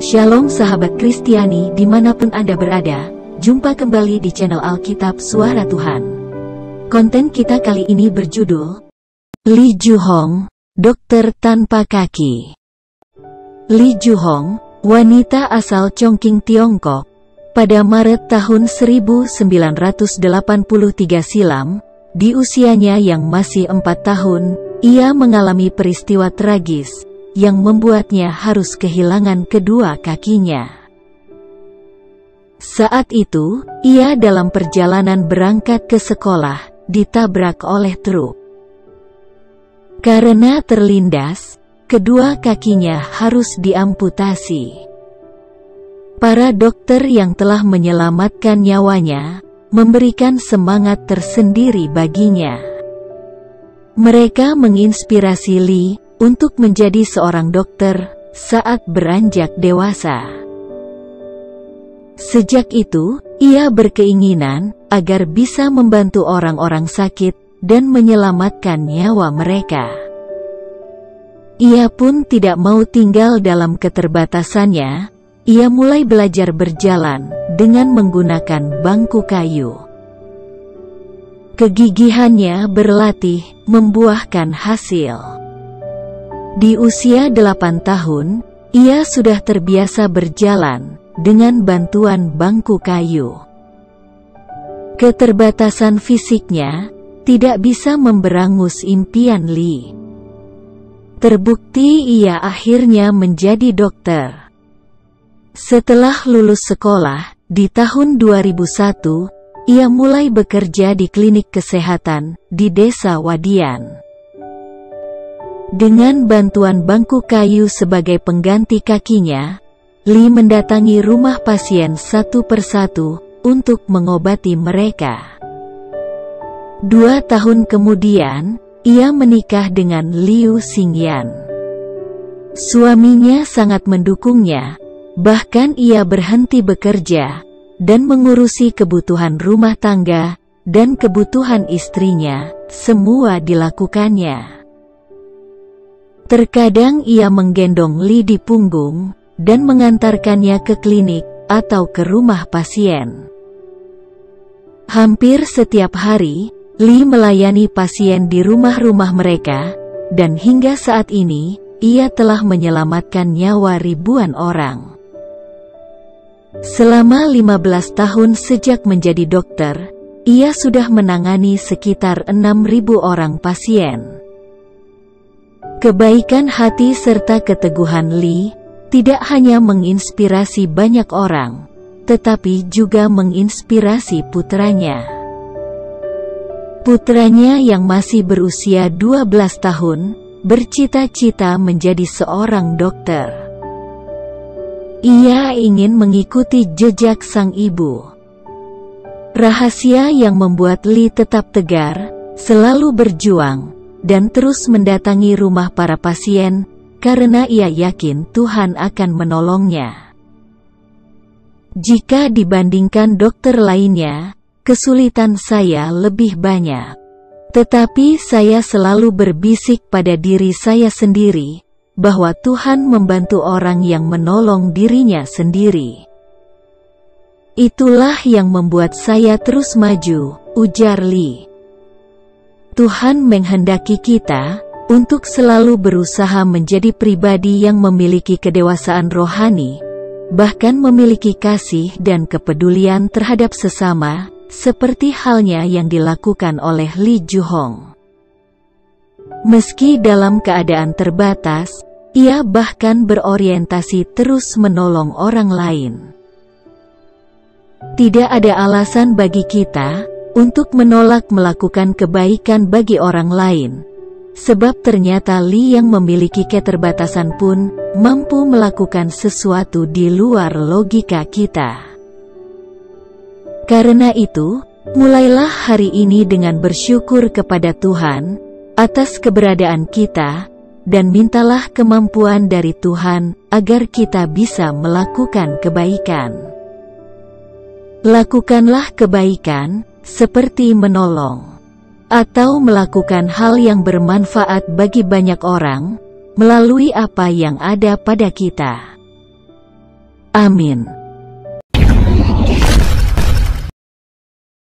Shalom sahabat Kristiani dimanapun Anda berada, jumpa kembali di channel Alkitab Suara Tuhan. Konten kita kali ini berjudul Lee Ju-hong, Dokter Tanpa Kaki. Lee Ju-hong, wanita asal Chongqing, Tiongkok, pada Maret tahun 1983 silam, di usianya yang masih 4 tahun, ia mengalami peristiwa tragis yang membuatnya harus kehilangan kedua kakinya. Saat itu, ia dalam perjalanan berangkat ke sekolah, ditabrak oleh truk. Karena terlindas, kedua kakinya harus diamputasi. Para dokter yang telah menyelamatkan nyawanya, memberikan semangat tersendiri baginya. Mereka menginspirasi Lee untuk menjadi seorang dokter saat beranjak dewasa. Sejak itu, ia berkeinginan agar bisa membantu orang-orang sakit dan menyelamatkan nyawa mereka. Ia pun tidak mau tinggal dalam keterbatasannya. Ia mulai belajar berjalan dengan menggunakan bangku kayu. Kegigihannya berlatih membuahkan hasil. Di usia 8 tahun, ia sudah terbiasa berjalan dengan bantuan bangku kayu. Keterbatasan fisiknya tidak bisa memberangus impian Lee. Terbukti ia akhirnya menjadi dokter. Setelah lulus sekolah, di tahun 2001, ia mulai bekerja di klinik kesehatan di desa Wadian. Dengan bantuan bangku kayu sebagai pengganti kakinya, Lee mendatangi rumah pasien satu persatu untuk mengobati mereka. 2 tahun kemudian, ia menikah dengan Liu Xingyan. Suaminya sangat mendukungnya, bahkan ia berhenti bekerja dan mengurusi kebutuhan rumah tangga dan kebutuhan istrinya, semua dilakukannya. Terkadang ia menggendong Lee di punggung dan mengantarkannya ke klinik atau ke rumah pasien. Hampir setiap hari, Lee melayani pasien di rumah-rumah mereka, dan hingga saat ini, ia telah menyelamatkan nyawa ribuan orang. Selama 15 tahun sejak menjadi dokter, ia sudah menangani sekitar 6.000 orang pasien. Kebaikan hati serta keteguhan Lee tidak hanya menginspirasi banyak orang, tetapi juga menginspirasi putranya. Putranya yang masih berusia 12 tahun, bercita-cita menjadi seorang dokter. Ia ingin mengikuti jejak sang ibu. Rahasia yang membuat Lee tetap tegar, selalu berjuang, dan terus mendatangi rumah para pasien, karena ia yakin Tuhan akan menolongnya. Jika dibandingkan dokter lainnya, kesulitan saya lebih banyak. Tetapi saya selalu berbisik pada diri saya sendiri, bahwa Tuhan membantu orang yang menolong dirinya sendiri. Itulah yang membuat saya terus maju, ujar Lee. Tuhan menghendaki kita untuk selalu berusaha menjadi pribadi yang memiliki kedewasaan rohani, bahkan memiliki kasih dan kepedulian terhadap sesama, seperti halnya yang dilakukan oleh Lee Ju-hong. Meski dalam keadaan terbatas, ia bahkan berorientasi terus menolong orang lain. Tidak ada alasan bagi kita untuk menolak melakukan kebaikan bagi orang lain, sebab ternyata Lee yang memiliki keterbatasan pun mampu melakukan sesuatu di luar logika kita. Karena itu, mulailah hari ini dengan bersyukur kepada Tuhan atas keberadaan kita, dan mintalah kemampuan dari Tuhan agar kita bisa melakukan kebaikan. Lakukanlah kebaikan, seperti menolong, atau melakukan hal yang bermanfaat bagi banyak orang, melalui apa yang ada pada kita. Amin.